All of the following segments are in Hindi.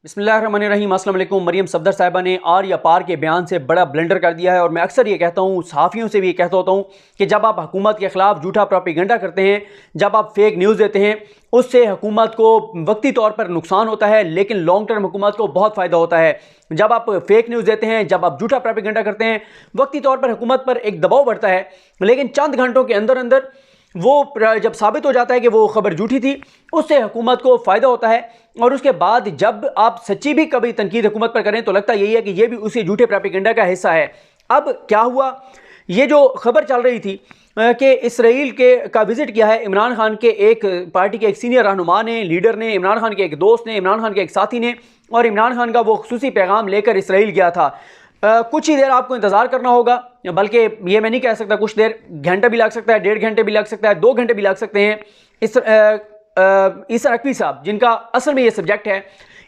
बिस्मिल्लाहिर्रहमानिर्रहीम। अस्सलाम वालेकुम। मरियम सफदर साहिबा ने आर या पार के बयान से बड़ा ब्लंडर कर दिया है और मैं अक्सर ये कहता हूँ, सहाफ़ियों से भी ये कहता होता हूँ कि जब आप हुकूमत के ख़िलाफ़ झूठा प्रोपेगेंडा करते हैं, जब आप फेक न्यूज़ देते हैं, उससे हुकूमत को वक्ती तौर पर नुकसान होता है, लेकिन लॉन्ग टर्म हुकूमत को बहुत फ़ायदा होता है। जब आप फेक न्यूज़ देते हैं, जब आप झूठा प्रोपेगेंडा करते हैं, वक्ती तौर पर हुकूमत पर एक दबाव बढ़ता है, लेकिन चंद घंटों के अंदर अंदर वो जब साबित हो जाता है कि वो खबर झूठी थी, उससे हुकूमत को फ़ायदा होता है। और उसके बाद जब आप सच्ची भी कभी तनकीद हुकूमत पर करें तो लगता यही है कि ये भी उसी झूठे प्रोपेगेंडा का हिस्सा है। अब क्या हुआ, ये जो खबर चल रही थी कि इसराइल के का विज़िट किया है इमरान खान के एक पार्टी के एक सीनियर रहनुमा ने, लीडर ने, इमरान खान के एक दोस्त ने, इमरान खान के एक साथी ने, और इमरान खान का वो खुसूसी पैगाम लेकर इसराइल गया था। कुछ ही देर आपको इंतज़ार करना होगा, बल्कि ये मैं नहीं कह सकता कुछ देर, घंटा भी लग सकता है, 1.5 घंटे भी लग सकता है, 2 घंटे भी लग सकते हैं। ईसा नकवी साहब, जिनका असल में ये सब्जेक्ट है,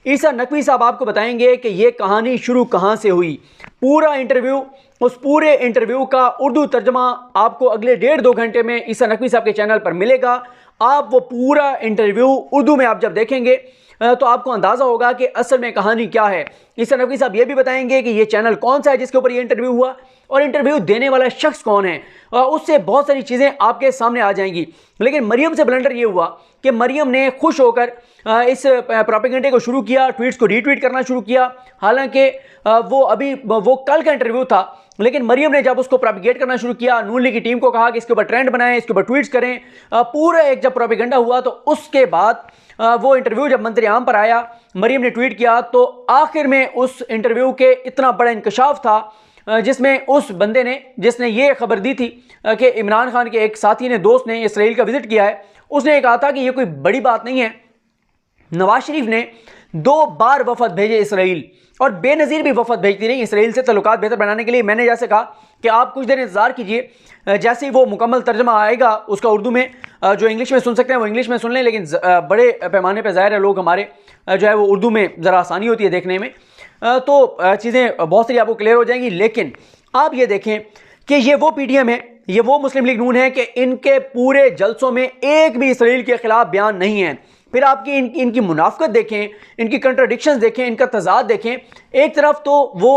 ईसा नकवी साहब आपको बताएंगे कि ये कहानी शुरू कहाँ से हुई। पूरा इंटरव्यू, उस पूरे इंटरव्यू का उर्दू तर्जमा आपको अगले 1.5-2 घंटे में ईसा नकवी साहब के चैनल पर मिलेगा। आप वो पूरा इंटरव्यू उर्दू में आप जब देखेंगे तो आपको अंदाज़ा होगा कि असल में कहानी क्या है। ईसा नकवी साहब ये भी बताएंगे कि ये चैनल कौन सा है जिसके ऊपर ये इंटरव्यू हुआ और इंटरव्यू देने वाला शख्स कौन है। उससे बहुत सारी चीज़ें आपके सामने आ जाएंगी। लेकिन मरियम से ब्लंडर ये हुआ कि मरियम ने खुश होकर इस प्रोपेगेंडे को शुरू किया, ट्वीट्स को रीट्वीट करना शुरू किया। हालांकि वो कल का इंटरव्यू था, लेकिन मरियम ने जब उसको प्रोपेगेट करना शुरू किया, नून लीग की टीम को कहा कि इसके ऊपर ट्रेंड बनाएं, इसके ऊपर ट्वीट्स करें, पूरा एक जब प्रोपेगेंडा हुआ तो उसके बाद वो इंटरव्यू जब मंत्री आम पर आया, मरियम ने ट्वीट किया तो आखिर में उस इंटरव्यू के इतना बड़ा इंकशाफ था जिसमें उस बंदे ने, जिसने ये खबर दी थी कि इमरान खान के एक साथी ने, दोस्त ने इसराइल का विजिट किया है, उसने कहा था कि ये कोई बड़ी बात नहीं है। नवाज शरीफ ने 2 बार वफद भेजे इसराइल, और बेनज़ीर भी वफद भेजती रही इसराइल से तल्लुकात बेहतर बनाने के लिए। मैंने जैसे कहा कि आप कुछ देर इंतज़ार कीजिए, जैसे ही वो मुकम्मल तर्जमा आएगा उसका उर्दू में, जो इंग्लिश में सुन सकते हैं वो इंग्लिश में सुन लें, लेकिन बड़े पैमाने पर ज़ाहिर है लोग हमारे जो है वो उर्दू में ज़रा आसानी होती है देखने में, तो चीज़ें बहुत सारी आपको क्लियर हो जाएंगी। लेकिन आप ये देखें कि ये वो PTM है, ये वो मुस्लिम लीग नून है कि इनके पूरे जलसों में एक भी इसराइल के ख़िलाफ़ बयान नहीं है। फिर आपकी इनकी मुनाफकत देखें, इनकी कंट्राडिक्शंस देखें, इनका तजाद देखें। एक तरफ तो वो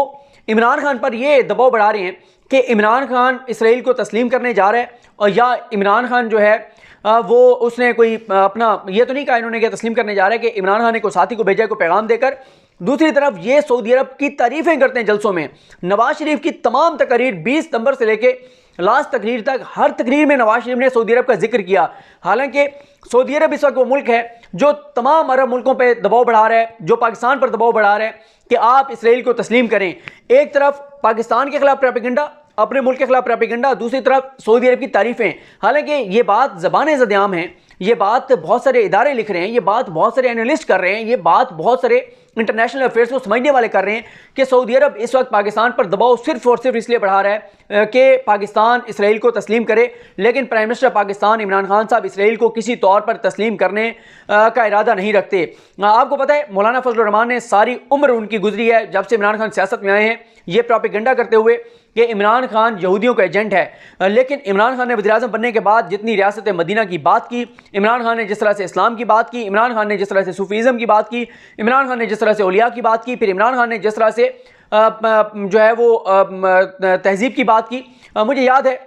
इमरान खान पर ये दबाव बढ़ा रहे हैं कि इमरान खान इसराइल को तस्लीम करने जा रहा है, और या इमरान खान जो है वो उसने कोई अपना ये तो नहीं कहा इन्होंने कि तस्लीम करने जा रहा है, कि इमरान खान ने कोई साथी को भेजा, को पैगाम देकर। दूसरी तरफ ये सऊदी अरब की तारीफ़ें करते हैं जलसों में। नवाज शरीफ की तमाम तकरीर 20 सितंबर से लेके लास्ट तकरीर तक, हर तकरीर में नवाज शरीफ ने सऊदी अरब का जिक्र किया। हालांकि सऊदी अरब इस वक्त वो मुल्क है जो तमाम अरब मुल्कों पर दबाव बढ़ा रहा है, जो पाकिस्तान पर दबाव बढ़ा रहा है कि आप इसराइल को तस्लीम करें। एक तरफ पाकिस्तान के खिलाफ प्रोपेगेंडा, अपने मुल्क के खिलाफ प्रोपेगेंडा, दूसरी तरफ सऊदी अरब की तारीफ़ें। हालांकि ये बात ज़बान ज़दियाम है, ये बात बहुत सारे इदारे लिख रहे हैं, ये बात बहुत सारे एनालिस्ट कर रहे हैं, ये बात बहुत सारे इंटरनेशनल अफेयर्स को समझने वाले कर रहे हैं कि सऊदी अरब इस वक्त पाकिस्तान पर दबाव सिर्फ और सिर्फ इसलिए बढ़ा रहा है कि पाकिस्तान इसराइल को तस्लीम करे। लेकिन प्राइम मिनिस्टर पाकिस्तान इमरान खान साहब इसराइल को किसी तौर पर तस्लीम करने का इरादा नहीं रखते। आपको पता है मौलाना फजलुर रहमान ने सारी उम्र उनकी गुजरी है जब से इमरान खान सियासत में आए हैं, ये प्रोपेगेंडा करते हुए कि इमरान खान यहूदियों का एजेंट है। लेकिन इमरान खान ने वज़ीर-ए-आज़म बनने के बाद जितनी रियासत मदीना की बात की, इमरान खान ने जिस तरह से इस्लाम की बात की, इमरान खान ने जिस तरह से सूफीज़म की बात की, इमरान खान ने जिस तरह से औलिया की बात की, फिर इमरान खान ने जिस तरह से जो है वो तहज़ीब की बात की। मुझे याद है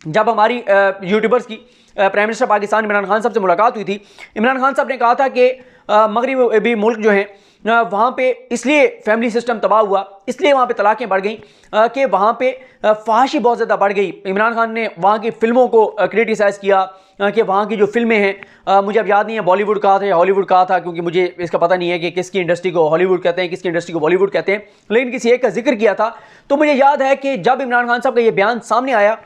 जब हमारी यूट्यूबर्स की प्राइम मिनिस्टर पाकिस्तान इमरान खान साहब से मुलाकात हुई थी, इमरान खान साहब ने कहा था कि मगरबी मुल्क जो हैं वहाँ पे इसलिए फैमिली सिस्टम तबाह हुआ, इसलिए वहाँ पे तलाक़ें बढ़ गई कि वहाँ पे फहाशी बहुत ज़्यादा बढ़ गई। इमरान खान ने वहाँ की फ़िल्मों को क्रिटिसाइज़ किया कि वहाँ की जो फ़िल्में हैं, मुझे अब याद नहीं है बॉलीवुड कहा था या हॉलीवुड कहा था, क्योंकि मुझे इसका पता नहीं है कि किसकी इंडस्ट्री को हॉलीवुड कहते हैं, किसकी इंडस्ट्री को बॉलीवुड कहते हैं, लेकिन किसी एक का जिक्र किया था। तो मुझे याद है कि जब इमरान खान साहब का ये बयान सामने आया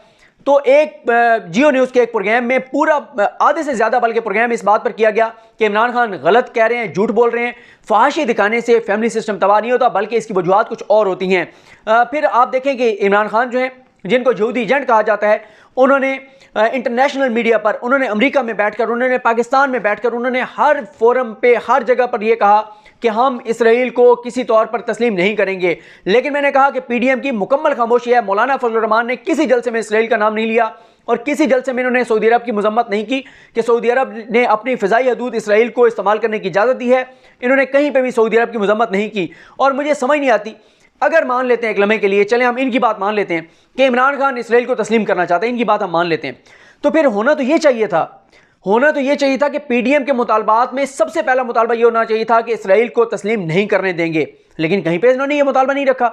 तो एक जियो न्यूज़ के एक प्रोग्राम में पूरा आधे से ज़्यादा बल्कि प्रोग्राम इस बात पर किया गया कि इमरान खान गलत कह रहे हैं, झूठ बोल रहे हैं, फहाशी दिखाने से फैमिली सिस्टम तबाह नहीं होता, बल्कि इसकी वजूहत कुछ और होती हैं। फिर आप देखें कि इमरान खान जो हैं, जिनको यहूदी एजेंट कहा जाता है, उन्होंने इंटरनेशनल मीडिया पर, उन्होंने अमेरिका में बैठकर, उन्होंने पाकिस्तान में बैठकर, उन्होंने हर फोरम पे, हर जगह पर यह कहा कि हम इसराइल को किसी तौर पर तस्लीम नहीं करेंगे। लेकिन मैंने कहा कि PDM की मुकम्मल खामोशी है। मौलाना फजलुर रहमान ने किसी जलसे में इसराइल का नाम नहीं लिया, और किसी जलसे में इन्होंने सऊदी अरब की मजम्मत नहीं की कि सऊदी अरब ने अपनी फ़िज़ाई हदूद इसराइल को इस्तेमाल करने की इजाज़त दी है। इन्होंने कहीं पर भी सऊदी अरब की मजम्मत नहीं की। और मुझे समझ नहीं आती, अगर मान लेते हैं एक लम्हे के लिए, चलें हम इनकी बात मान लेते हैं कि इमरान खान इसराइल को तस्लीम करना चाहते हैं, इनकी बात हम मान लेते हैं, तो फिर होना तो ये चाहिए था कि पीडीएम के मुतालबात में सबसे पहला मुतालबा ये होना चाहिए था कि इसराइल को तस्लीम नहीं करने देंगे। लेकिन कहीं पे इन्होंने ये मुतालबा नहीं रखा,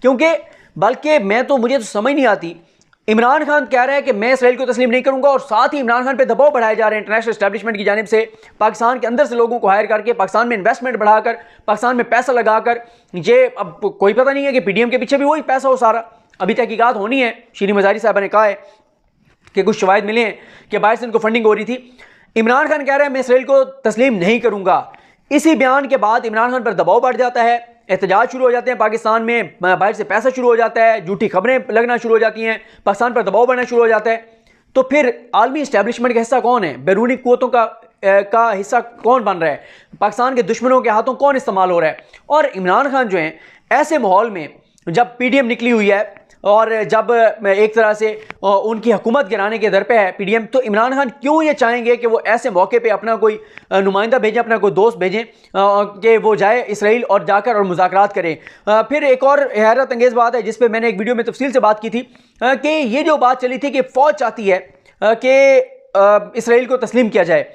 क्योंकि बल्कि मुझे तो समझ नहीं आती, इमरान खान कह रहा है कि मैं इसराइल को तस्लीम नहीं करूंगा, और साथ ही इमरान खान पे दबाव बढ़ाए जा रहे हैं इंटरनेशनल एस्टैब्लिशमेंट की जानिब से, पाकिस्तान के अंदर से लोगों को हायर करके, पाकिस्तान में इन्वेस्टमेंट बढ़ाकर, पाकिस्तान में पैसा लगाकर। ये अब कोई पता नहीं है कि पीडीएम के पीछे भी वही पैसा हो सारा। अभी तहकीकात होनी है। शीरी मज़ारी साहबा ने कहा है कि कुछ शवाहिद मिले हैं कि बाहर से इनको फंडिंग हो रही थी। इमरान खान कह रहे हैं मैं इसराइल को तस्लीम नहीं करूंगा। इसी बयान के बाद इमरान खान पर दबाव बढ़ जाता है, एहतजाज शुरू हो जाते हैं पाकिस्तान में, बाहर से पैसा शुरू हो जाता है, झूठी खबरें लगना शुरू हो जाती हैं, पाकिस्तान पर दबाव बढ़ना शुरू हो जाता है। तो फिर आलमी इस्टेब्लिशमेंट का हिस्सा कौन है? बैरूनी कुव्वतों का हिस्सा कौन बन रहा है? पाकिस्तान के दुश्मनों के हाथों कौन इस्तेमाल हो रहा है? और इमरान खान जो हैं ऐसे माहौल में, जब पीडीएम निकली हुई है और जब एक तरह से उनकी हुकूमत गिराने के दर पे है पीडीएम, तो इमरान खान क्यों ये चाहेंगे कि वो ऐसे मौके पे अपना कोई नुमाइंदा भेजें, अपना कोई दोस्त भेजें कि वो जाए इसराइल और जाकर और मुज़ाकरात करें। फिर एक और हैरत अंगेज़ बात है जिस पे मैंने एक वीडियो में तफसील से बात की थी कि ये जो बात चली थी कि फ़ौज चाहती है कि इसराइल को तस्लीम किया जाए।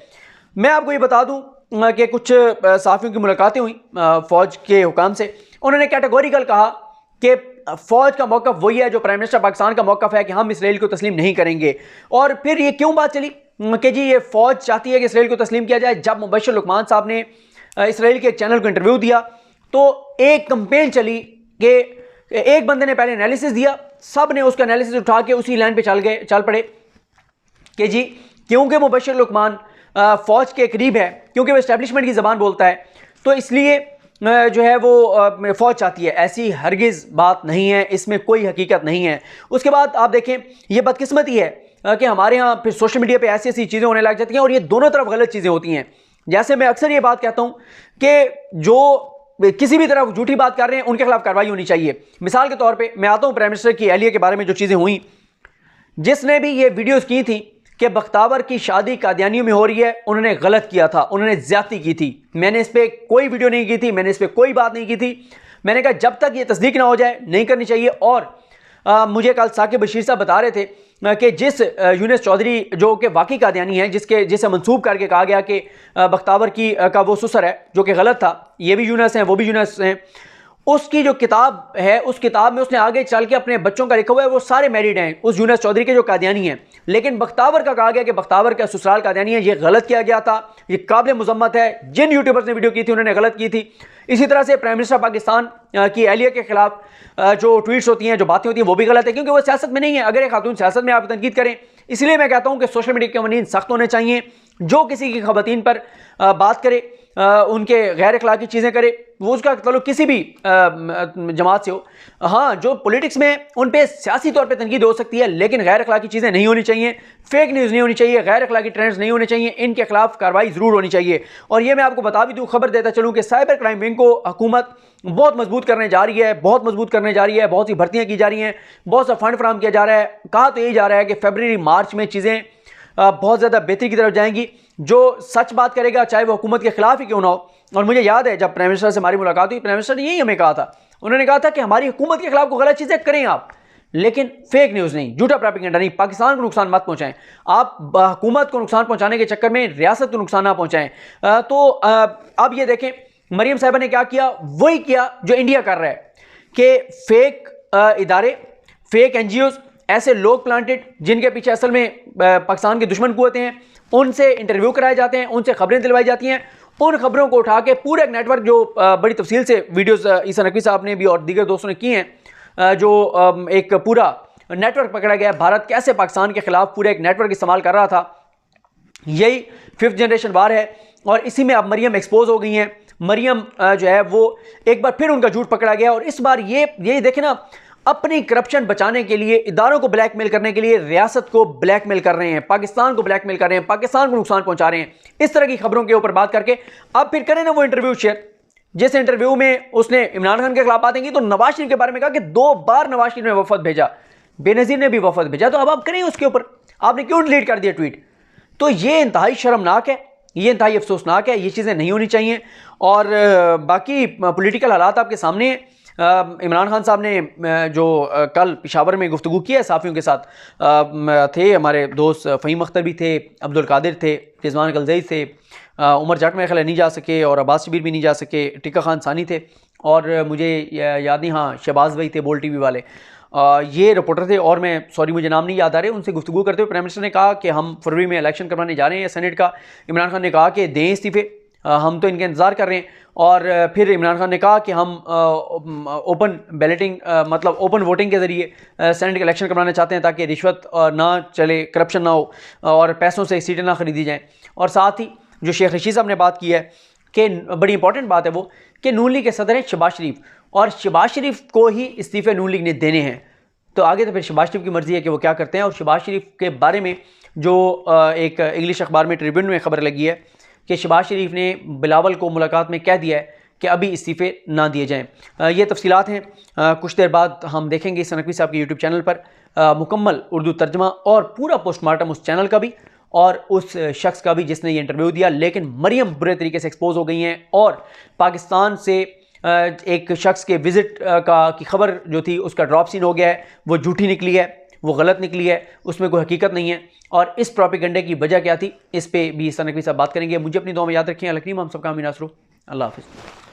मैं आपको ये बता दूँ कि कुछ सहाफ़ियों की मुलाकातें हुई फ़ौज के हुकाम से, उन्होंने कैटेगोरिकल कहा कि फ़ौज का मौक़िफ़ वही है जो प्राइम मिनिस्टर पाकिस्तान का मौक़िफ़ है कि हम इसराइल को तस्लीम नहीं करेंगे। और फिर ये क्यों बात चली कि जी ये फ़ौज चाहती है कि इसराइल को तस्लीम किया जाए? जब मुबश्शिर लुकमान साहब ने इसराइल के एक चैनल को इंटरव्यू दिया तो एक कंपेन चली कि एक बंदे ने पहले एनालिसिस दिया, सब ने उसका एनालिसिस उठा के उसी लाइन पर चल पड़े कि जी क्योंकि मुबश्शिर लुकमान फ़ौज के करीब है, क्योंकि वो इस्टेब्लिशमेंट की ज़बान बोलता है, तो इसलिए जो है वो फ़ौज चाहती है। ऐसी हरगिज़ बात नहीं है, इसमें कोई हकीकत नहीं है। उसके बाद आप देखें, ये बदकिस्मती है कि हमारे यहाँ फिर सोशल मीडिया पे ऐसी ऐसी चीज़ें होने लग जाती हैं और ये दोनों तरफ गलत चीज़ें होती हैं। जैसे मैं अक्सर ये बात कहता हूँ कि जो किसी भी तरफ झूठी बात कर रहे हैं उनके खिलाफ कार्रवाई होनी चाहिए। मिसाल के तौर पर मैं आता हूँ प्राइम मिनिस्टर की एहलिया के बारे में जो चीज़ें हुई, जिसने भी ये वीडियोज़ की थी कि बख्तावर की शादी कादियानियों में हो रही है, उन्होंने गलत किया था, उन्होंने ज्यादती की थी। मैंने इस पर कोई वीडियो नहीं की थी, मैंने इस पर कोई बात नहीं की थी। मैंने कहा जब तक ये तस्दीक ना हो जाए नहीं करनी चाहिए। और मुझे कल साकिब बशीर साहब बता रहे थे कि जिस यूनुस चौधरी जो कि वाकई कादियानी है, जिसे मंसूब करके कहा गया कि बख्तावर की का वो सुसर है, जो कि गलत था, ये भी यूनुस हैं वो भी यूनुस हैं, उसकी जो किताब है उस किताब में उसने आगे चल के अपने बच्चों का लिखा हुआ है, वो सारे मैरिड हैं उस यूनुस चौधरी के जो कादियानी हैं। लेकिन बख्तावर का कहा गया कि बख्तावर का ससुराल कादियानी है, ये गलत किया गया था, ये काबिल मुजम्मत है। जिन यूट्यूबर्स ने वीडियो की थी उन्होंने गलत की थी। इसी तरह से प्राइम मिनिस्टर पाकिस्तान की एहलिया के खिलाफ जो ट्वीट्स होती हैं, जो बातें होती हैं, वो भी गलत है, क्योंकि वो सियासत में नहीं है। अगर एक खातून सियासत में आप तनकीद करें, इसलिए मैं कहता हूँ कि सोशल मीडिया के कवानीन सख्त होने चाहिए। जो किसी की खवातीन पर बात करे, उनके गैर अखलाकी चीज़ें करे, वो उसका ताल्लुक किसी भी जमात से हो। हाँ, जो पॉलिटिक्स में उन पे सियासी तौर पे तनकीद हो सकती है, लेकिन गैर अखलाकी चीज़ें नहीं होनी चाहिए, फेक न्यूज़ नहीं होनी चाहिए, गैर अखलाकी ट्रेंड्स नहीं होने चाहिए, इनके खिलाफ कार्रवाई ज़रूर होनी चाहिए। और ये मैं आपको बता भी दूँ, खबर देता चलूँ कि साइबर क्राइम विंग को हुकूमत बहुत मजबूत करने जा रही है, बहुत मजबूत करने जा रही है, बहुत सी भर्तियाँ की जा रही हैं, बहुत सा फंड फराहम किया जा रहा है। कहा तो यही जा रहा है कि फरवरी मार्च में चीज़ें बहुत ज़्यादा बेहतरी की तरफ जाएंगी। जो सच बात करेगा, चाहे वो हुकूमत के खिलाफ ही क्यों ना हो। और मुझे याद है जब प्राइम मिनिस्टर से हमारी मुलाकात हुई, प्राइम मिनिस्टर ने यही हमें कहा था, उन्होंने कहा था कि हमारी हुकूमत के खिलाफ को गलत चीज़ें करें आप, लेकिन फेक न्यूज़ नहीं, झूठा प्रोपेगेंडा नहीं, पाकिस्तान को नुकसान मत पहुंचाएं। आप हुकूमत को नुकसान पहुंचाने के चक्कर में रियासत को नुकसान ना पहुंचाएं। तो अब ये देखें, मरियम साहिबा ने क्या किया, वही किया जो इंडिया कर रहा है कि फेक इदारे, फेक NGOs, ऐसे लोग प्लांटेड जिनके पीछे असल में पाकिस्तान के दुश्मन कुव्वतें हैं, उनसे इंटरव्यू कराए जाते हैं, उनसे खबरें दिलवाई जाती हैं। उन खबरों को उठा के पूरे एक नेटवर्क, जो बड़ी तफसील से वीडियोस ईसा नकवी साहब ने भी और दीगर दोस्तों ने की हैं, जो एक पूरा नेटवर्क पकड़ा गया, भारत कैसे पाकिस्तान के खिलाफ पूरे एक नेटवर्क इस्तेमाल कर रहा था। यही 5th जनरेशन वार है और इसी में अब मरियम एक्सपोज हो गई हैं। मरियम जो है वो एक बार फिर उनका झूठ पकड़ा गया और इस बार ये देखें ना, अपनी करप्शन बचाने के लिए, इदारों को ब्लैकमेल करने के लिए रियासत को ब्लैकमेल कर रहे हैं, पाकिस्तान को ब्लैकमेल कर रहे हैं, पाकिस्तान को नुकसान पहुंचा रहे हैं, इस तरह की खबरों के ऊपर बात करके। अब फिर करें ना वो इंटरव्यू शेयर, जिस इंटरव्यू में उसने इमरान खान के खिलाफ बातें की, तो नवाज शरीफ के बारे में कहा कि 2 बार नवाज शरीफ ने वफद भेजा, बेनजीर ने भी वफद भेजा, तो अब आप करें उसके ऊपर। आपने क्यों डिलीट कर दिया ट्वीट? तो ये इंतहाई शर्मनाक है, ये इंतहाई अफसोसनाक है, ये चीज़ें नहीं होनी चाहिए। और बाकी पॉलिटिकल हालात आपके सामने हैं। इमरान खान साहब ने जो कल पेशावर में गुफ्तगू की है सहाफ़ियों के साथ, थे हमारे दोस्त फ़हीम अख्तर भी थे, अब्दुल कादिर थे, रिजवान कलजई थे, उमर जट में ख्याल नहीं जा सके और अब्बास शबीर भी नहीं जा सके, टिक्का खान सानी थे, और मुझे याद नहीं, हाँ शहबाज भाई थे बोल टीवी वाले, ये रिपोर्टर थे, और मैं सॉरी मुझे नाम नहीं याद आ रहे। उनसे गुफ्तगू करते हुए प्राइम मिनिस्टर ने कहा कि हम फरवरी में इलेक्शन करवाने जा रहे हैं सेनेट का। इमरान खान ने कहा कि दें इस्तीफ़े, हम तो इनका इंतज़ार कर रहे हैं। और फिर इमरान खान ने कहा कि हम ओपन बैलेटिंग मतलब ओपन वोटिंग के ज़रिए सेनेट के इलेक्शन करवाना चाहते हैं, ताकि रिश्वत ना चले, करप्शन ना हो और पैसों से सीटें ना ख़रीदी जाएँ। और साथ ही जो शेख रशीद साहब ने बात की है कि बड़ी इंपॉर्टेंट बात है वो, कि नून लीग के सदर हैं शहबाज शरीफ, और शहबाज शरीफ को ही इस्तीफ़े नून लीग ने देने हैं। तो आगे तो फिर शहबाज शरीफ की मर्ज़ी है कि वो क्या करते हैं। और शहबाज शरीफ के बारे में जो एक इंग्लिश अखबार में ट्रिब्यून में खबर लगी है कि शहबाज शरीफ ने बिलावल को मुलाकात में कह दिया है कि अभी इस्तीफ़े ना दिए जाएँ। ये तफसीलात हैं, कुछ देर बाद हम देखेंगे इस नकवी साहब के यूट्यूब चैनल पर मुकम्मल उर्दू तर्जमा और पूरा पोस्टमार्टम उस चैनल का भी और उस शख्स का भी जिसने ये इंटरव्यू दिया। लेकिन मरियम बुरे तरीके से एक्सपोज हो गई हैं, और पाकिस्तान से एक शख्स के विज़िट की खबर जो थी उसका ड्रॉप सीन हो गया है, वो झूठी निकली है, वो गलत निकली है, उसमें कोई हकीकत नहीं है। और इस प्रोपेगेंडे की वजह क्या थी, इस पे भी इस नकवी साहब बात करेंगे। मुझे अपनी दुआ में याद रखें। अल करीम हम सबका आमीन। अल्लाह हाफ़िज़।